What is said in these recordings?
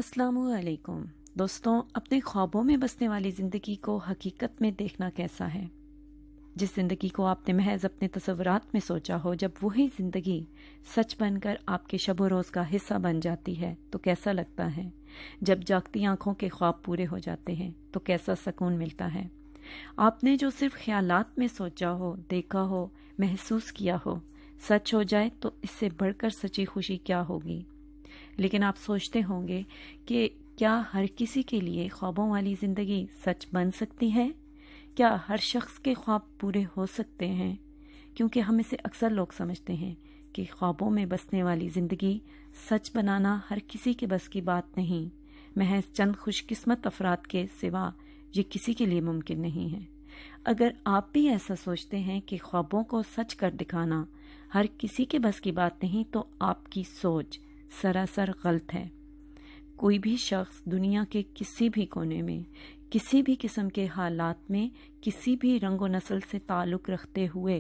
अस्सलामु अलैकुम दोस्तों, अपने ख्वाबों में बसने वाली ज़िंदगी को हकीकत में देखना कैसा है। जिस ज़िंदगी को आपने महज अपने तसव्वुरात में सोचा हो, जब वही ज़िंदगी सच बनकर आपके शब रोज़ का हिस्सा बन जाती है तो कैसा लगता है। जब जागती आंखों के ख्वाब पूरे हो जाते हैं तो कैसा सुकून मिलता है। आपने जो सिर्फ ख्यालात में सोचा हो, देखा हो, महसूस किया हो, सच हो जाए तो इससे बढ़कर सच्ची खुशी क्या होगी। लेकिन आप सोचते होंगे कि क्या हर किसी के लिए ख्वाबों वाली ज़िंदगी सच बन सकती है? क्या हर शख्स के ख्वाब पूरे हो सकते हैं? क्योंकि हम इसे अक्सर लोग समझते हैं कि ख्वाबों में बसने वाली ज़िंदगी सच बनाना हर किसी के बस की बात नहीं, महज चंद खुशकिस्मत अफराद के सिवा ये किसी के लिए मुमकिन नहीं है। अगर आप भी ऐसा सोचते हैं कि ख्वाबों को सच कर दिखाना हर किसी के बस की बात नहीं, तो आपकी सोच सरासर गलत है। कोई भी शख्स दुनिया के किसी भी कोने में, किसी भी किस्म के हालात में, किसी भी रंग व नस्ल से ताल्लुक़ रखते हुए,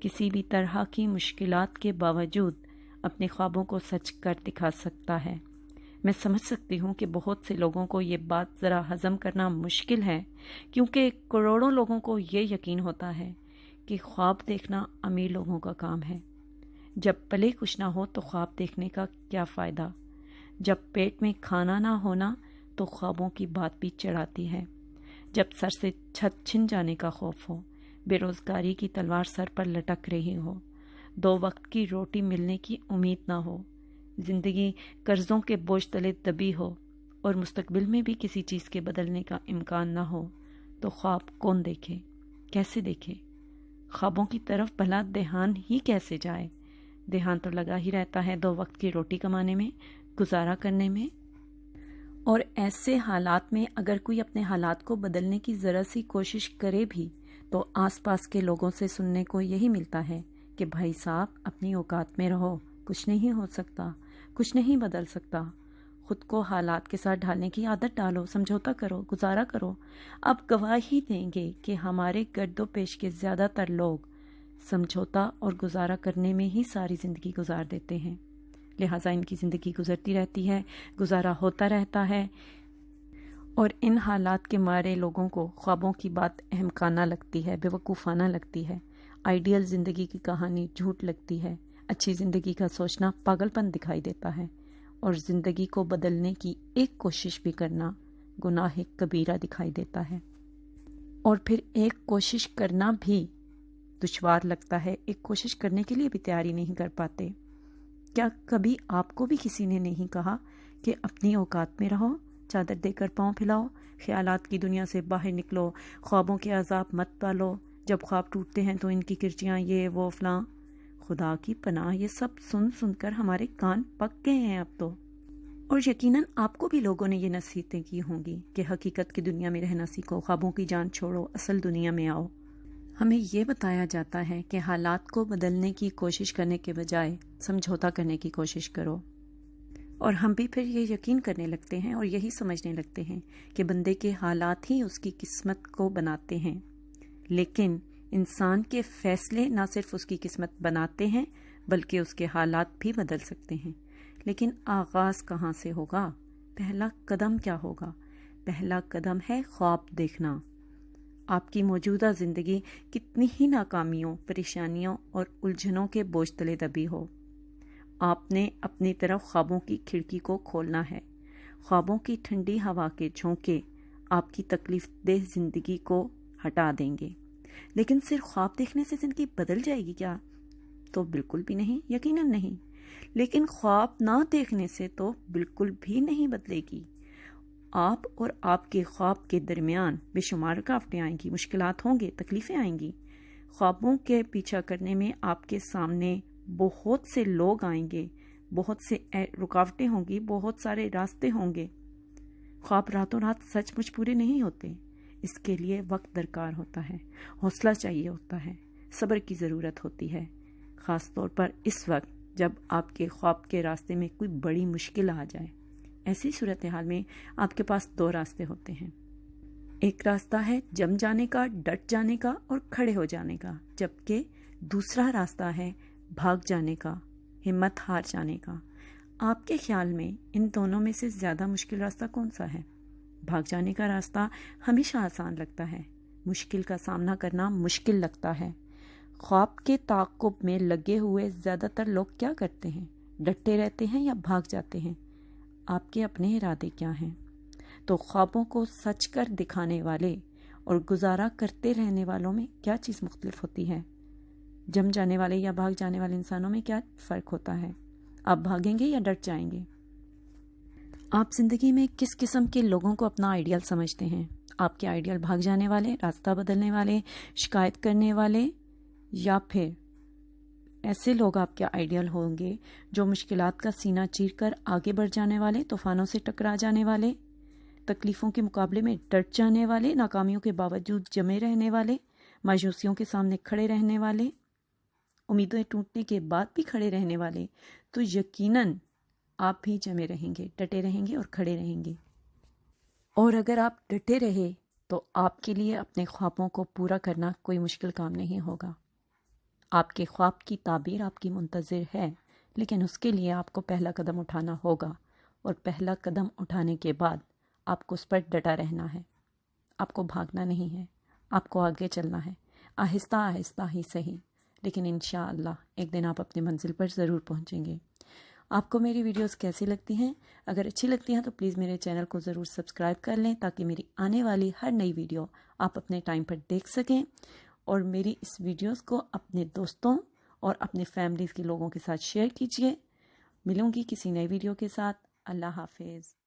किसी भी तरह की मुश्किलात के बावजूद अपने ख्वाबों को सच कर दिखा सकता है। मैं समझ सकती हूँ कि बहुत से लोगों को ये बात ज़रा हज़म करना मुश्किल है, क्योंकि करोड़ों लोगों को ये यकीन होता है कि ख्वाब देखना अमीर लोगों का काम है। जब पले कुछ ना हो तो ख्वाब देखने का क्या फ़ायदा। जब पेट में खाना ना होना तो ख्वाबों की बात भी चढ़ाती है। जब सर से छत छिन जाने का खौफ हो, बेरोज़गारी की तलवार सर पर लटक रही हो, दो वक्त की रोटी मिलने की उम्मीद ना हो, ज़िंदगी कर्ज़ों के बोझ तले दबी हो और मुस्तकबिल में भी किसी चीज़ के बदलने का इम्कान ना हो, तो ख्वाब कौन देखे, कैसे देखे। ख्वाबों की तरफ भला ध्यान ही कैसे जाए। ध्यान तो लगा ही रहता है दो वक्त की रोटी कमाने में, गुजारा करने में। और ऐसे हालात में अगर कोई अपने हालात को बदलने की ज़रा सी कोशिश करे भी तो आसपास के लोगों से सुनने को यही मिलता है कि भाई साहब, अपनी औकात में रहो, कुछ नहीं हो सकता, कुछ नहीं बदल सकता। खुद को हालात के साथ ढालने की आदत डालो, समझौता करो, गुजारा करो। अब गवाही देंगे कि हमारे गर्दो पेश के ज़्यादातर लोग समझौता और गुजारा करने में ही सारी ज़िंदगी गुजार देते हैं। लिहाजा इनकी ज़िंदगी गुजरती रहती है, गुजारा होता रहता है और इन हालात के मारे लोगों को ख्वाबों की बात अहमकाना लगती है, बेवकूफ़ाना लगती है। आइडियल ज़िंदगी की कहानी झूठ लगती है। अच्छी ज़िंदगी का सोचना पागलपन दिखाई देता है और ज़िंदगी को बदलने की एक कोशिश भी करना गुनाह कबीरा दिखाई देता है। और फिर एक कोशिश करना भी दुश्वार लगता है, एक कोशिश करने के लिए भी तैयारी नहीं कर पाते। क्या कभी आपको भी किसी ने नहीं कहा कि अपनी औकात में रहो, चादर देकर पाँव फैलाओ, ख्यालात की दुनिया से बाहर निकलो, ख्वाबों के अजाब मत पालो, जब ख्वाब टूटते हैं तो इनकी किरचियाँ, ये वो फलां। खुदा की पनाह, ये सब सुन सुनकर हमारे कान पक गए हैं अब तो। और यकीनन आपको भी लोगों ने ये नसीहतें की होंगी कि हकीकत की दुनिया में रहना सीखो, ख्वाबों की जान छोड़ो, असल दुनिया में आओ। हमें ये बताया जाता है कि हालात को बदलने की कोशिश करने के बजाय समझौता करने की कोशिश करो। और हम भी फिर ये यकीन करने लगते हैं और यही समझने लगते हैं कि बंदे के हालात ही उसकी किस्मत को बनाते हैं। लेकिन इंसान के फैसले ना सिर्फ उसकी किस्मत बनाते हैं बल्कि उसके हालात भी बदल सकते हैं। लेकिन आगाज़ कहाँ से होगा? पहला कदम क्या होगा? पहला कदम है ख्वाब देखना। आपकी मौजूदा ज़िंदगी कितनी ही नाकामियों, परेशानियों और उलझनों के बोझ तले दबी हो, आपने अपनी तरफ ख्वाबों की खिड़की को खोलना है। ख्वाबों की ठंडी हवा के झोंके आपकी तकलीफ देह ज़िंदगी को हटा देंगे। लेकिन सिर्फ ख्वाब देखने से ज़िंदगी बदल जाएगी क्या? तो बिल्कुल भी नहीं, यकीनन नहीं। लेकिन ख्वाब ना देखने से तो बिल्कुल भी नहीं बदलेगी। आप और आपके ख्वाब के दरमियान बेशुमार रुकावटें आएंगी, मुश्किलात होंगे, तकलीफ़ें आएंगी। ख्वाबों के पीछा करने में आपके सामने बहुत से लोग आएंगे, बहुत से रुकावटें होंगी, बहुत सारे रास्ते होंगे। ख्वाब रातों रात सचमुच पूरे नहीं होते। इसके लिए वक्त दरकार होता है, हौसला चाहिए होता है, सब्र की ज़रूरत होती है। ख़ास तौर पर इस वक्त जब आपके ख्वाब के रास्ते में कोई बड़ी मुश्किल आ जाए। ऐसी सूरत हाल में आपके पास दो रास्ते होते हैं। एक रास्ता है जम जाने का, डट जाने का और खड़े हो जाने का, जबकि दूसरा रास्ता है भाग जाने का, हिम्मत हार जाने का। آپ کے خیال میں ان دونوں میں سے زیادہ مشکل راستہ کون سا ہے؟ بھاگ جانے کا راستہ ہمیشہ آسان لگتا ہے، مشکل کا سامنا کرنا مشکل لگتا ہے۔ خواب کے تعاقب میں لگے ہوئے زیادہ تر لوگ کیا کرتے ہیں؟ ڈٹے رہتے ہیں یا بھاگ جاتے ہیں؟ آپ کے اپنے ارادے کیا ہیں؟ تو خوابوں کو سچ کر دکھانے والے اور گزارا کرتے رہنے والوں میں کیا چیز مختلف ہوتی ہے؟ جم جانے والے یا بھاگ جانے والے انسانوں میں کیا فرق ہوتا ہے؟ آپ بھاگیں گے یا ڈٹ جائیں گے؟ آپ زندگی میں کس قسم کے لوگوں کو اپنا آئیڈیل سمجھتے ہیں؟ آپ کے آئیڈیل بھاگ جانے والے، راستہ بدلنے والے، شکایت کرنے والے، یا پھر ایسے لوگ آپ کے آئیڈیل ہوں گے جو مشکلات کا سینہ چیر کر آگے بڑھ جانے والے، طوفانوں سے ٹکرا جانے والے، تکلیفوں کے مقابلے میں ڈٹ جانے والے، ناکامیوں کے باوجود جمے رہنے والے، مایوسیوں کے سامنے کھڑے رہنے والے، امیدیں ٹوٹنے کے بعد بھی کھڑے رہنے والے؟ تو یقیناً آپ بھی جمے رہیں گے، ڈٹے رہیں گے اور کھڑے رہیں گے۔ اور اگر آپ ڈٹے رہے تو آپ کے لیے اپنے خوابوں کو پورا کرنا کوئی مشکل کام نہیں ہوگا۔ آپ کے خواب کی تعبیر آپ کی منتظر ہے، لیکن اس کے لیے آپ کو پہلا قدم اٹھانا ہوگا، اور پہلا قدم اٹھانے کے بعد آپ کو اس پر ڈٹا رہنا ہے۔ آپ کو بھاگنا نہیں ہے، آپ کو آگے چلنا ہے، آہستہ آہستہ ہی صحیح، لیکن انشاءاللہ ایک دن آپ اپنی منزل پر ضرور پہنچیں گے۔ آپ کو میری ویڈیوز کیسی لگتی ہیں؟ اگر اچھی لگتی ہیں تو پلیز میرے چینل کو ضرور سبسکرائب کر لیں، تاکہ میری آنے والی ہر نئی ویڈیو آپ اپنے ٹائم پر دیکھ سکیں، اور میری اس ویڈیوز کو اپنے دوستوں اور اپنے فیملیز کے لوگوں کے ساتھ شیئر کیجیے۔ ملوں گی کسی نئی ویڈیو کے ساتھ۔ اللہ حافظ۔